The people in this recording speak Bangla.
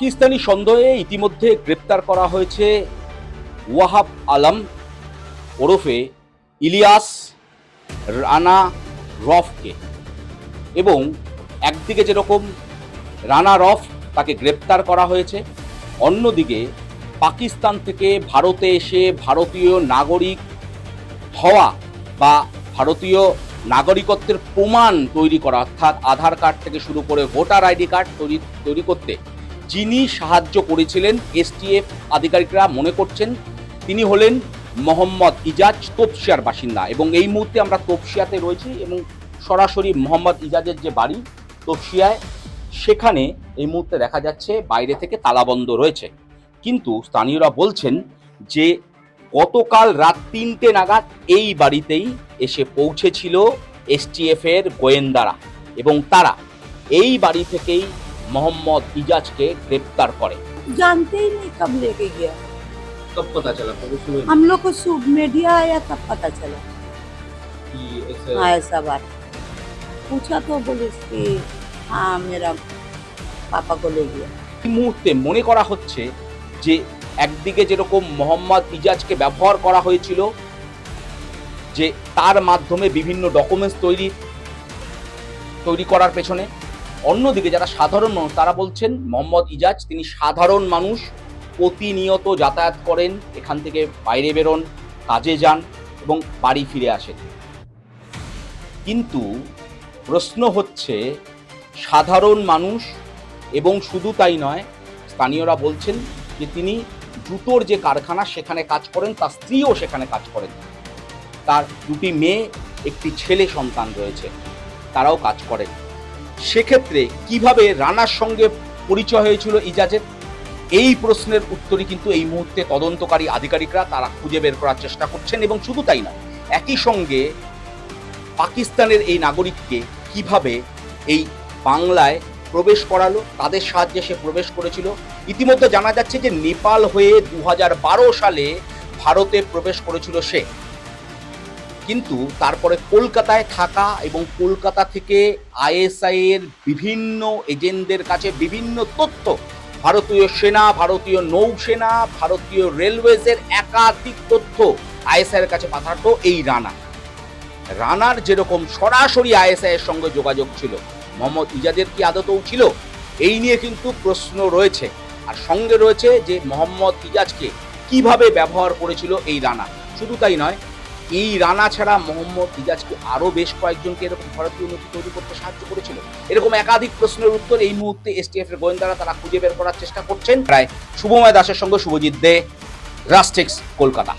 পাকিস্তানি সন্দেহে ইতিমধ্যে গ্রেপ্তার করা হয়েছে ওয়াহাব আলম ওরফে ইলিয়াস রানা রফকে। এবং একদিকে যেরকম রানা রফ তাকে গ্রেপ্তার করা হয়েছে, অন্যদিকে পাকিস্তান থেকে ভারতে এসে ভারতীয় নাগরিক হওয়া বা ভারতীয় নাগরিকত্বের প্রমাণ তৈরি করা, অর্থাৎ আধার কার্ড থেকে শুরু করে ভোটার আইডি কার্ড তৈরি করতে যিনি সাহায্য করেছিলেন, এসটিএফ আধিকারিকরা মনে করছেন তিনি হলেন মোহাম্মদ ইজাজ, তপসিয়ার বাসিন্দা। এবং এই মুহূর্তে আমরা তপসিয়াতে রয়েছি এবং সরাসরি মোহাম্মদ ইজাজের যে বাড়ি তপসিয়ায়, সেখানে এই মুহূর্তে দেখা যাচ্ছে বাইরে থেকে তালাবন্ধ রয়েছে। কিন্তু স্থানীয়রা বলছেন যে গতকাল রাত ৩টে নাগাদ এই বাড়িতেই এসে পৌঁছেছিল এসটিএফ এর গোয়েন্দারা এবং তারা এই বাড়ি থেকেই मोहम्मद इजाज के गिरफ्तार करे। जानते ही नहीं कब लेके गया। कब पता चला? हम लोग को मीडिया आया तब पता चला कि ऐसा बात। पूछा तो पुलिस कि हाँ मेरा पापा को ले गया। এই মুহূর্তে মনে করা হচ্ছে যে একদিকে যেরকম মোহাম্মদ ইজাজকে ব্যবহার করা হয়েছিল, যে তার মাধ্যমে বিভিন্ন ডকুমেন্টস তৈরি করার পেছনে, অন্যদিকে যারা সাধারণ মানুষ তারা বলছেন মোহাম্মদ ইজাজ তিনি সাধারণ মানুষ, প্রতিনিয়ত যাতায়াত করেন, এখান থেকে বাইরে বেরোন, কাজে যান এবং বাড়ি ফিরে আসেন। কিন্তু প্রশ্ন হচ্ছে সাধারণ মানুষ, এবং শুধু তাই নয়, স্থানীয়রা বলছেন যে তিনি জুতোর যে কারখানা সেখানে কাজ করেন, তার স্ত্রীও সেখানে কাজ করেন, তার দুটি মেয়ে একটি ছেলে সন্তান রয়েছে, তারাও কাজ করেন। সেক্ষেত্রে কিভাবে রানার সঙ্গে পরিচয় হয়েছিল ইজাজের, এই প্রশ্নের উত্তরই কিন্তু এই মুহূর্তে তদন্তকারী আধিকারিকরা তারা খুঁজে বের করার চেষ্টা করছেন। এবং শুধু তাই নয়, একই সঙ্গে পাকিস্তানের এই নাগরিককে কিভাবে এই বাংলায় প্রবেশ করালো, তাদের সাহায্যে সে প্রবেশ করেছিল। ইতিমধ্যে জানা যাচ্ছে যে নেপাল হয়ে 2012 সালে ভারতে প্রবেশ করেছিল সে, কিন্তু তারপরে কলকাতায় থাকা এবং কলকাতা থেকে আইএসআই এর বিভিন্ন এজেন্টদের কাছে বিভিন্ন তথ্য, ভারতীয় সেনা, ভারতীয় নৌসেনা, ভারতীয় রেলওয়েজের একাধিক তথ্য আইএসআই এর কাছে পাঠাতো এই রানার যেরকম সরাসরি আইএসআই এর সঙ্গে যোগাযোগ ছিল, মোহাম্মদ ইজাজের কি আদতেও ছিল, এই নিয়ে কিন্তু প্রশ্ন রয়েছে। আর সঙ্গে রয়েছে যে মোহাম্মদ ইজাজকে কিভাবে ব্যবহার করেছিল এই রানা। শুধু তাই নয়, এই রানা ছাড়া মোহাম্মদ ইজাজকে আরও বেশ কয়েকজনকে এরকম ভারতীয় নথি তৈরি করতে সাহায্য করেছিল। এরকম একাধিক প্রশ্নের উত্তর এই মুহূর্তে এসটিএফ এর গোয়েন্দারা তারা খুঁজে বের করার চেষ্টা করছেন। প্রায় শুভময় দাসের সঙ্গে শুভজিৎ দে, রাস্টেক্স, কলকাতা।